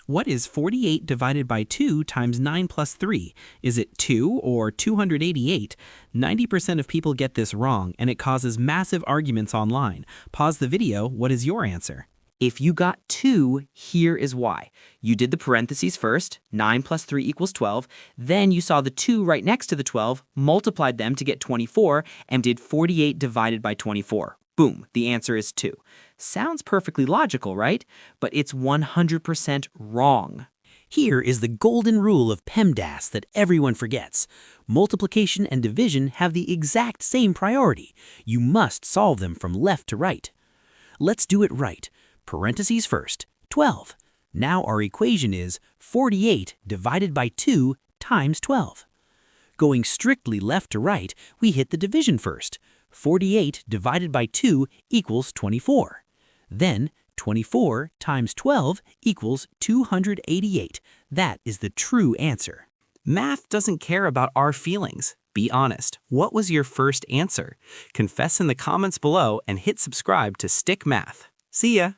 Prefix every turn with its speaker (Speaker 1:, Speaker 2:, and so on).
Speaker 1: What is 48 divided by 2 times 9 plus 3? Is it 2 or 288? 90% of people get this wrong, and it causes massive arguments online. Pause the video. What is your answer?
Speaker 2: If you got 2, here is why. You did the parentheses first, 9 plus 3 equals 12, then you saw the 2 right next to the 12, multiplied them to get 24, and did 48 divided by 24. Boom, the answer is 2. Sounds perfectly logical, right? But it's 100% wrong.
Speaker 3: Here is the golden rule of PEMDAS that everyone forgets. Multiplication and division have the exact same priority. You must solve them from left to right. Let's do it right. Parentheses first, 12. Now our equation is 48 divided by 2 times 12. Going strictly left to right, we hit the division first. 48 divided by 2 equals 24. Then 24 times 12 equals 288. That is the true answer.
Speaker 4: Math doesn't care about our feelings. Be honest. What was your first answer? Confess in the comments below and hit subscribe to StickMATH. See ya!